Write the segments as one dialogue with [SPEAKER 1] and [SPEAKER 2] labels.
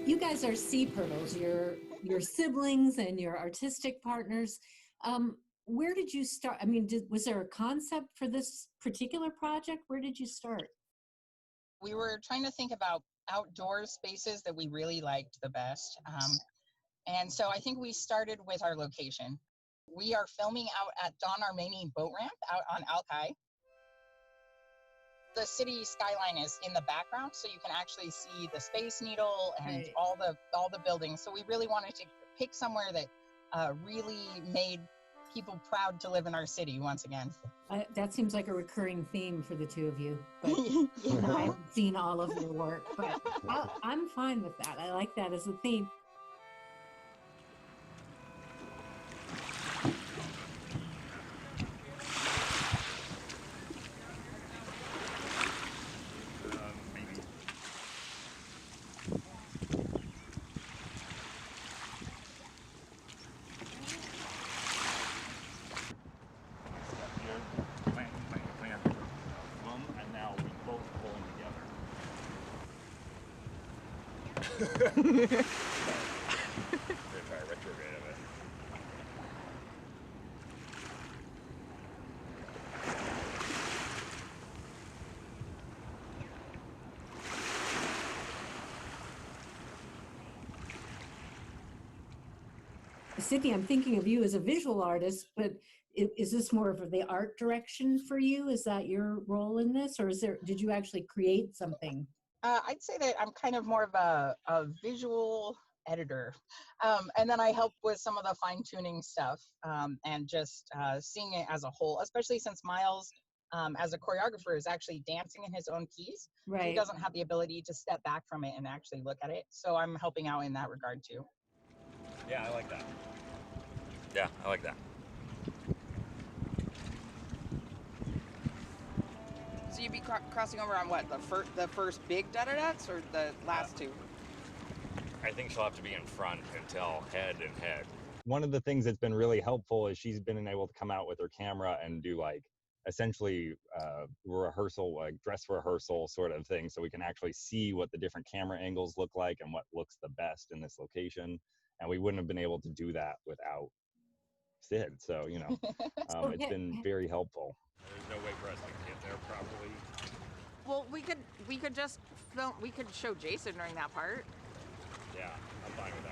[SPEAKER 1] You guys are sea turtles. You're siblings and you're artistic partners. Where did you start? I mean, was there a concept for this particular project? Where did you start?
[SPEAKER 2] We were trying to think about outdoor spaces that we really liked the best. And so I think we started with our location. We are filming out at Don Armani boat ramp out on Alki. The city skyline is in the background, so you can actually see the Space Needle and all the buildings. So we really wanted to pick somewhere that really made people proud to live in our city once again.
[SPEAKER 1] That seems like a recurring theme for the two of you, but I haven't seen all of your work, but I'm fine with that. I like that as a theme.
[SPEAKER 3] They're trying to retrograde of it.
[SPEAKER 1] Sydney, I'm thinking of you as a visual artist, but is this more of the art direction for you? Is that your role in this, or did you actually create something?
[SPEAKER 2] I'd say that I'm kind of more of a visual editor. And then I help with some of the fine tuning stuff and just seeing it as a whole, especially since Miles, as a choreographer, is actually dancing in his own keys.
[SPEAKER 1] Right.
[SPEAKER 2] He doesn't have the ability to step back from it and actually look at it. So I'm helping out in that regard too.
[SPEAKER 3] Yeah, I like that. Yeah, I like that.
[SPEAKER 4] So you'd be crossing over on what, the first big da-da-dats or the last two?
[SPEAKER 3] I think she'll have to be in front until head and head.
[SPEAKER 5] One of the things that's been really helpful is she's been able to come out with her camera and do like essentially rehearsal, like dress rehearsal sort of thing, so we can actually see what the different camera angles look like and what looks the best in this location. And we wouldn't have been able to do that without Sid. So, you know, it's been very helpful.
[SPEAKER 3] There's no way for us to get there properly.
[SPEAKER 4] Well, we could just film. We could show Jason during that part.
[SPEAKER 3] Yeah, I'm fine with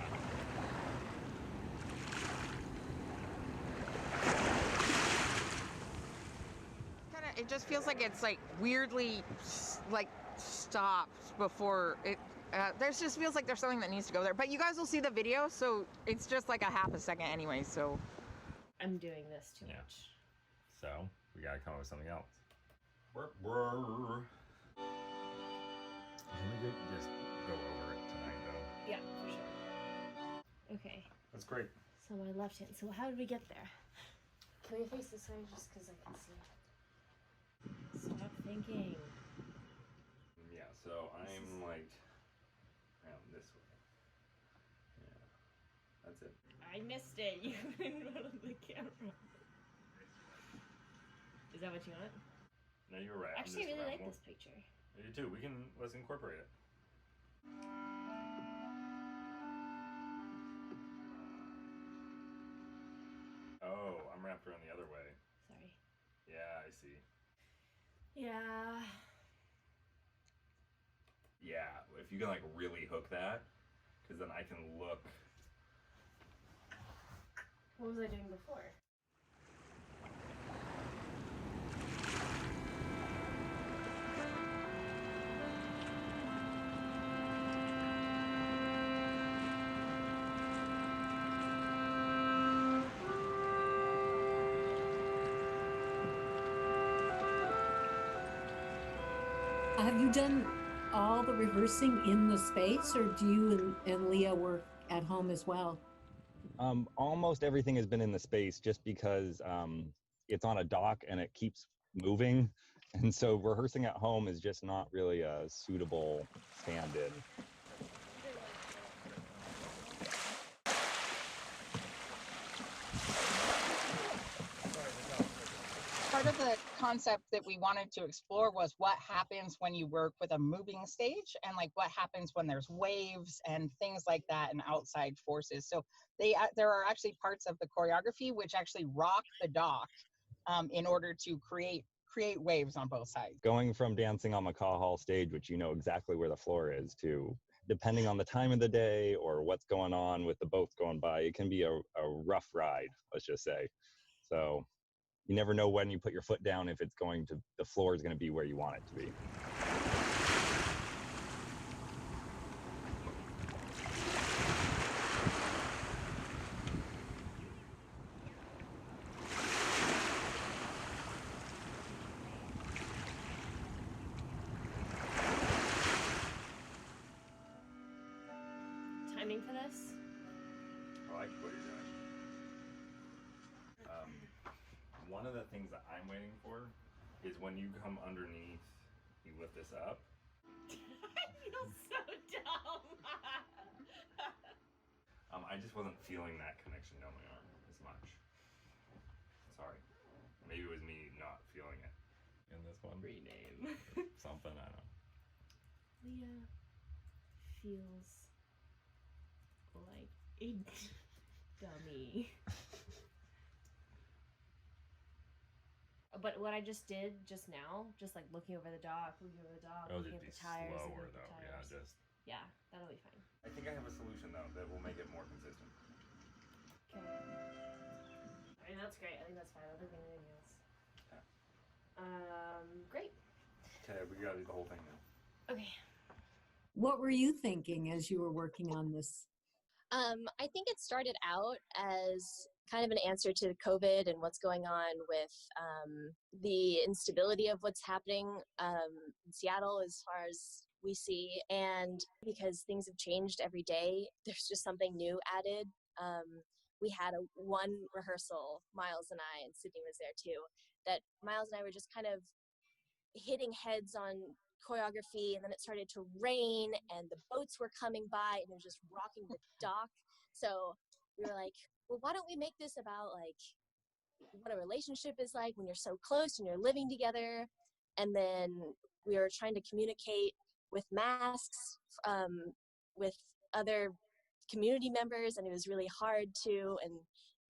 [SPEAKER 3] that.
[SPEAKER 4] It just feels like it's like weirdly like stops before it. There just feels like there's something that needs to go there. But you guys will see the video, so it's just like a half a second anyway. So
[SPEAKER 6] I'm doing this too much.
[SPEAKER 3] So we gotta come up with something else.
[SPEAKER 5] Can we just go over it tonight, though?
[SPEAKER 6] Yeah, for sure. Okay.
[SPEAKER 5] That's great.
[SPEAKER 6] So my left hand. So how did we get there? Can we face this way just because I can see? Stop thinking.
[SPEAKER 5] Yeah, so I'm like around this way. Yeah, that's it.
[SPEAKER 6] I missed it. You in front of the camera. Is that what you want?
[SPEAKER 3] No, you were right.
[SPEAKER 6] Actually, I really like this picture.
[SPEAKER 3] You too. Let's incorporate it. Oh, I'm wrapped around the other way.
[SPEAKER 6] Sorry.
[SPEAKER 3] Yeah, I see.
[SPEAKER 6] Yeah.
[SPEAKER 3] Yeah, if you can like really hook that, because then I can look.
[SPEAKER 6] What was I doing before?
[SPEAKER 1] Have you done all the rehearsing in the space, or do you and Leah work at home as well?
[SPEAKER 5] Almost everything has been in the space just because it's on a dock and it keeps moving. And so rehearsing at home is just not really a suitable stand-in.
[SPEAKER 2] part of the concept that we wanted to explore was what happens when you work with a moving stage, and like what happens when there's waves and things like that and outside forces. So there are actually parts of the choreography which actually rock the dock in order to create waves on both sides.
[SPEAKER 5] Going from dancing on Macaw Hall stage, which you know exactly where the floor is, to depending on the time of the day or what's going on with the boats going by, it can be a rough ride, let's just say. So you never know when you put your foot down if the floor is going to be where you want it to be.
[SPEAKER 6] Timing for this?
[SPEAKER 3] I like what you're doing. One of the things that I'm waiting for is when you come underneath, you lift this up.
[SPEAKER 6] I feel so dumb.
[SPEAKER 3] I just wasn't feeling that connection down my arm as much. Sorry. Maybe it was me not feeling it in this one.
[SPEAKER 6] Rename.
[SPEAKER 3] Something, I don't know.
[SPEAKER 6] Leah feels like a dummy. But what I just did just now, just like looking over the dock, looking at
[SPEAKER 3] Just
[SPEAKER 6] the
[SPEAKER 3] be
[SPEAKER 6] tires,
[SPEAKER 3] slower
[SPEAKER 6] looking
[SPEAKER 3] though.
[SPEAKER 6] at the tires.
[SPEAKER 3] Yeah,
[SPEAKER 6] That'll be fine.
[SPEAKER 3] I think I have a solution though that will make it more consistent.
[SPEAKER 6] Okay. I mean, that's great. I think that's fine. I don't think anything else.
[SPEAKER 3] Okay.
[SPEAKER 6] Great.
[SPEAKER 3] Okay, we gotta do the whole thing now.
[SPEAKER 6] Okay.
[SPEAKER 1] What were you thinking as you were working on this?
[SPEAKER 7] I think it started out as kind of an answer to COVID and what's going on with the instability of what's happening in Seattle as far as we see. And because things have changed every day, there's just something new added. We had one rehearsal, Miles and I, and Sydney was there too, that Miles and I were just kind of hitting heads on choreography, and then it started to rain and the boats were coming by and it was just rocking the dock. So we were like, well, why don't we make this about like what a relationship is like when you're so close and you're living together. And then we were trying to communicate with masks, with other community members, and it was really hard to, and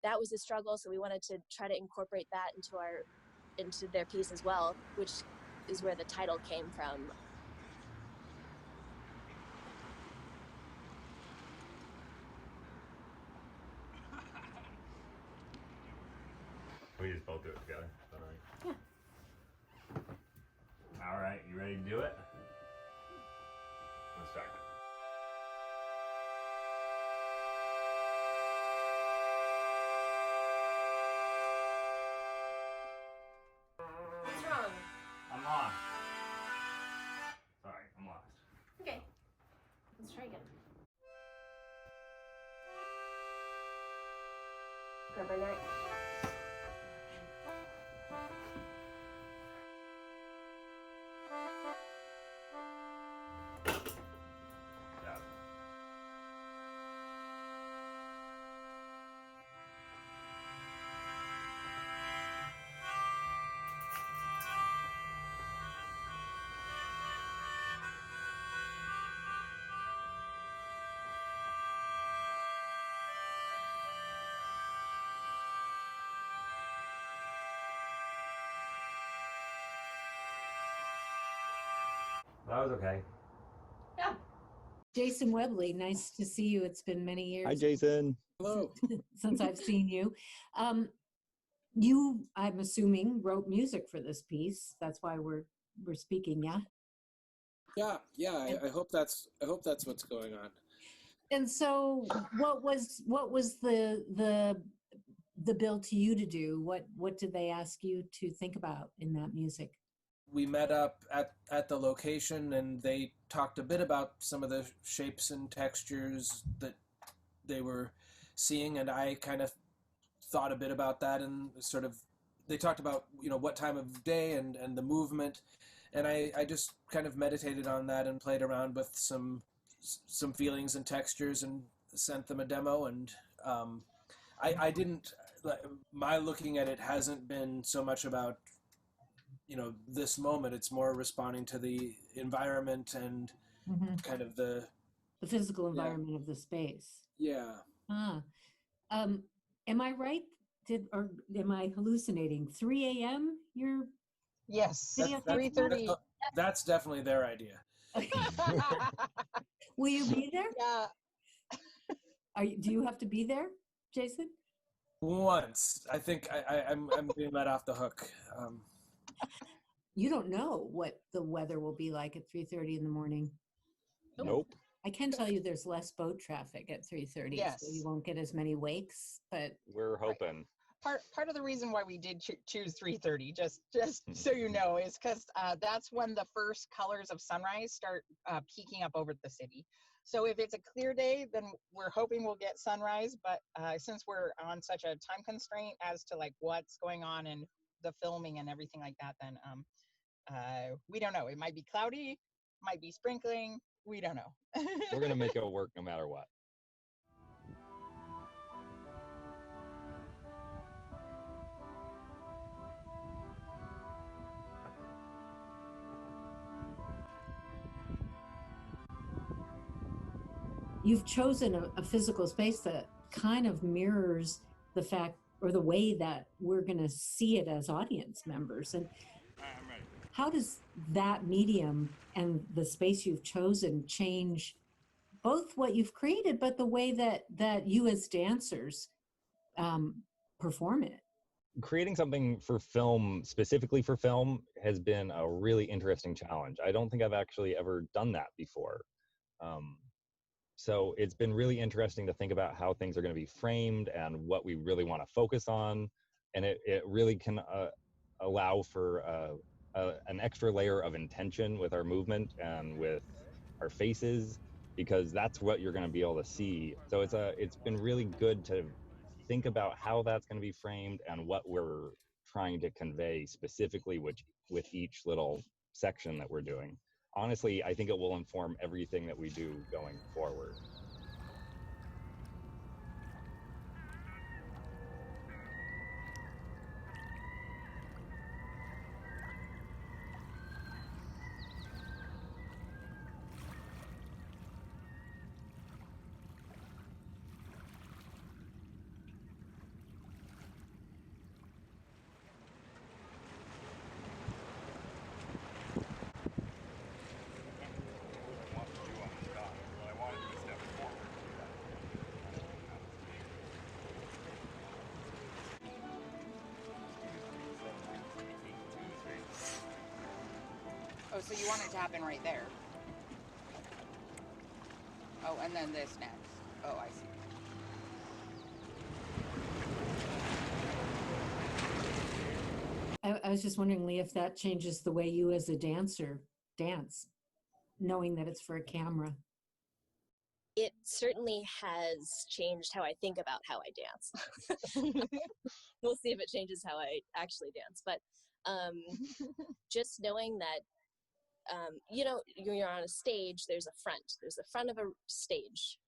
[SPEAKER 7] that was a struggle. So we wanted to try to incorporate that into their piece as well, which is where the title came from.
[SPEAKER 3] We just both do it together. Is that all right?
[SPEAKER 6] Yeah.
[SPEAKER 3] All right, you ready to do it? Let's start.
[SPEAKER 6] What's wrong?
[SPEAKER 3] I'm lost. Sorry, I'm lost.
[SPEAKER 6] Okay. Let's try again. Grab my neck.
[SPEAKER 3] Yeah. That was okay.
[SPEAKER 6] Yeah.
[SPEAKER 1] Jason Webley, nice to see you. It's been many years
[SPEAKER 5] Hi, Jason.
[SPEAKER 8] Hello.
[SPEAKER 1] since I've seen you. You, I'm assuming, wrote music for this piece. That's why we're speaking, yeah?
[SPEAKER 8] Yeah. I hope that's what's going on.
[SPEAKER 1] And so what was the bill to you to do? What did they ask you to think about in that music?
[SPEAKER 8] We met up at the location and they talked a bit about some of the shapes and textures that they were seeing, and I kind of thought a bit about that, and sort of they talked about, you know, what time of day and the movement, and I just kind of meditated on that and played around with some feelings and textures and sent them a demo. And I didn't, my looking at it hasn't been so much about this moment. It's more responding to the environment and kind of the
[SPEAKER 1] physical environment of the space.
[SPEAKER 8] Yeah.
[SPEAKER 1] Ah, am I right? Or am I hallucinating? 3 a.m. Your
[SPEAKER 2] Yes,
[SPEAKER 1] video?
[SPEAKER 2] 3:30.
[SPEAKER 8] That's definitely their idea.
[SPEAKER 1] Will you be there?
[SPEAKER 2] Yeah.
[SPEAKER 1] Do you have to be there, Jason?
[SPEAKER 8] Once, I think I'm being let off the hook.
[SPEAKER 1] You don't know what the weather will be like at 3:30 in the morning.
[SPEAKER 5] Nope.
[SPEAKER 1] I can tell you there's less boat traffic at 3:30,
[SPEAKER 2] Yes.
[SPEAKER 1] so you won't get as many wakes. But
[SPEAKER 5] We're hoping.
[SPEAKER 2] Part of the reason why we did choose 3:30, just so you know, is because that's when the first colors of sunrise start peeking up over the city. So if it's a clear day, then we're hoping we'll get sunrise. But since we're on such a time constraint as to like what's going on in the filming and everything like that, then we don't know. It might be cloudy, might be sprinkling. We don't know.
[SPEAKER 5] We're gonna make it work no matter what.
[SPEAKER 1] you've chosen a physical space that kind of mirrors the fact or the way that we're going to see it as audience members. And how does that medium and the space you've chosen change both what you've created, but the way that you as dancers perform it?
[SPEAKER 5] Creating something for film, specifically for film, has been a really interesting challenge. I don't think I've actually ever done that before. So it's been really interesting to think about how things are going to be framed and what we really want to focus on. And it really can allow for an extra layer of intention with our movement and with our faces, because that's what you're going to be able to see. So it's been really good to think about how that's going to be framed and what we're trying to convey specifically with each little section that we're doing. Honestly, I think it will inform everything that we do going forward.
[SPEAKER 4] Oh, so you want it to happen right there. Oh, and then this next. Oh, I see.
[SPEAKER 1] I was just wondering, Lee, if that changes the way you as a dancer dance, knowing that it's for a camera.
[SPEAKER 7] It certainly has changed how I think about how I dance. We'll see if it changes how I actually dance. But just knowing that, you're on a stage, there's the front of a stage.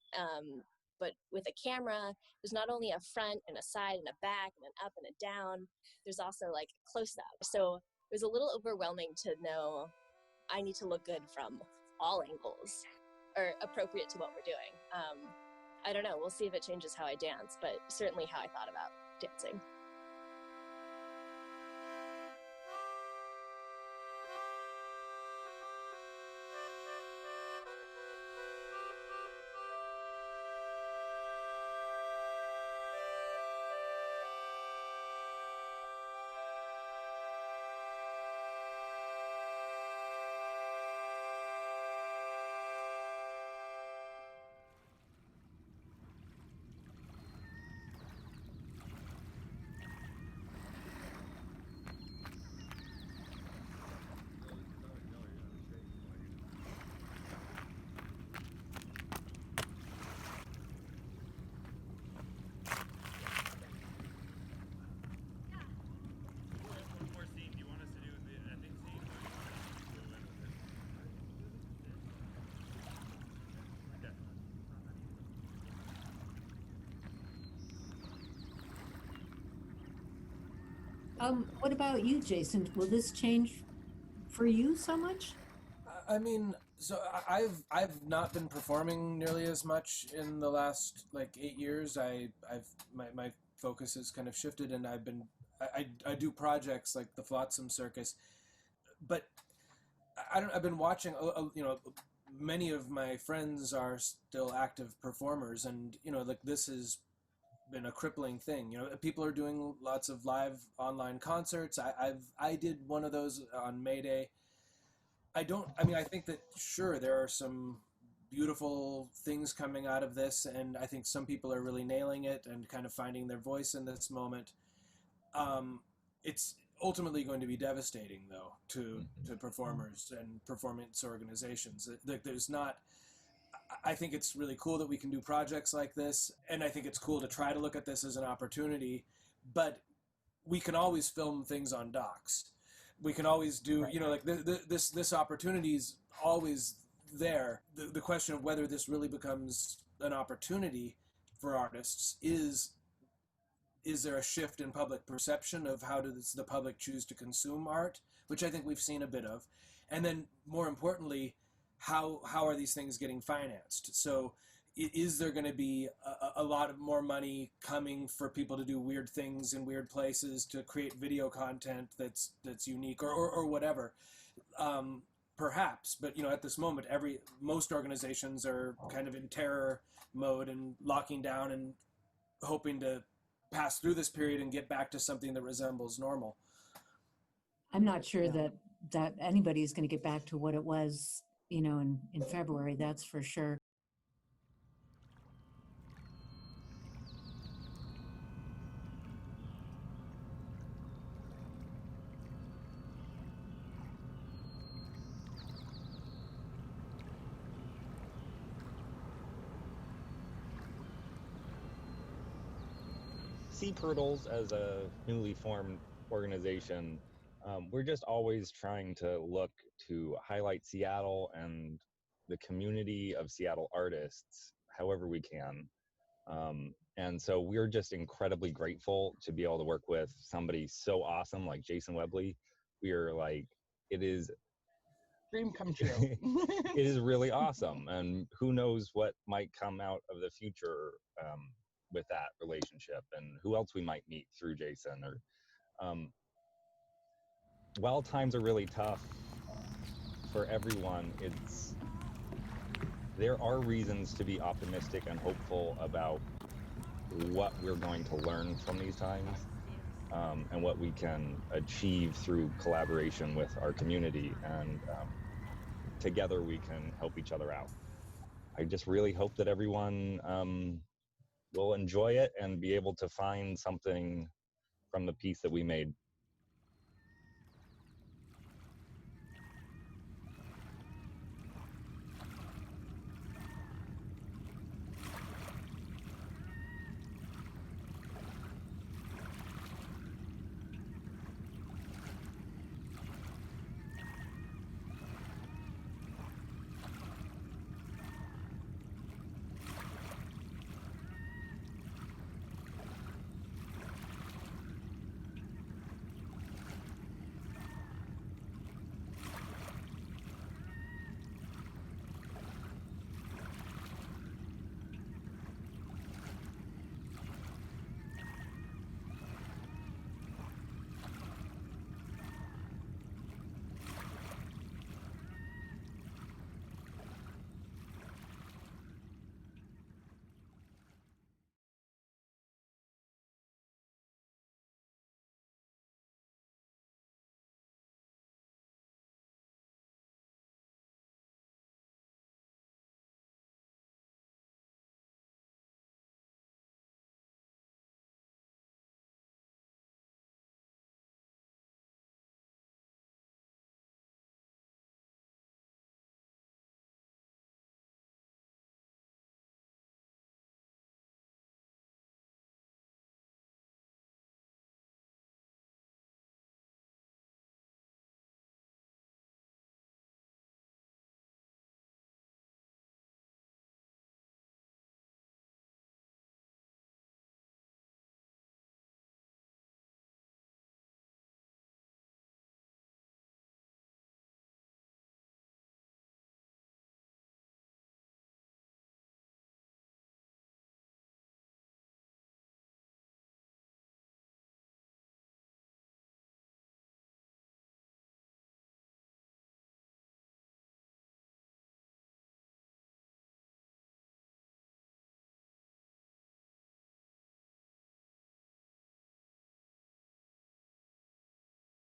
[SPEAKER 7] But with a camera, there's not only a front and a side and a back and an up and a down, there's also like close up. So it was a little overwhelming to know I need to look good from all angles, or appropriate to what we're doing. I don't know, we'll see if it changes how I dance, but certainly how I thought about dancing.
[SPEAKER 1] What about you, Jason? Will this change for you so much?
[SPEAKER 8] I mean, so I've not been performing nearly as much in the last like 8 years. I've my focus has kind of shifted, and I do projects like the Flotsam Circus, but I've been watching. Many of my friends are still active performers, and like this has been a crippling thing. People are doing lots of live online concerts. I did one of those on May Day. I think that sure there are some beautiful things coming out of this, and I think some people are really nailing it and kind of finding their voice in this moment. It's ultimately going to be devastating, though, to performers and performance organizations. Like, there's not. I think it's really cool that we can do projects like this, and I think it's cool to try to look at this as an opportunity. But we can always film things on docs. We can always do, like this opportunity is always there. The question of whether this really becomes an opportunity for artists is there a shift in public perception of how does the public choose to consume art, which I think we've seen a bit of, and then more importantly, how are these things getting financed? So is there going to be a lot of more money coming for people to do weird things in weird places, to create video content that's unique or whatever? Perhaps, but at this moment, most organizations are kind of in terror mode and locking down and hoping to pass through this period and get back to something that resembles normal.
[SPEAKER 1] I'm not sure that anybody's going to get back to what it was, in February. That's for sure.
[SPEAKER 5] Sea Turtles, as a newly formed organization, we're just always trying to look to highlight Seattle and the community of Seattle artists however we can. And so we're just incredibly grateful to be able to work with somebody so awesome like Jason Webley. We're like, it is
[SPEAKER 2] Dream come true.
[SPEAKER 5] it is really awesome, and who knows what might come out of the future with that relationship, and who else we might meet through Jason. Or while times are really tough for everyone, there are reasons to be optimistic and hopeful about what we're going to learn from these times, and what we can achieve through collaboration with our community, and together we can help each other out. I just really hope that everyone will enjoy it and be able to find something from the piece that we made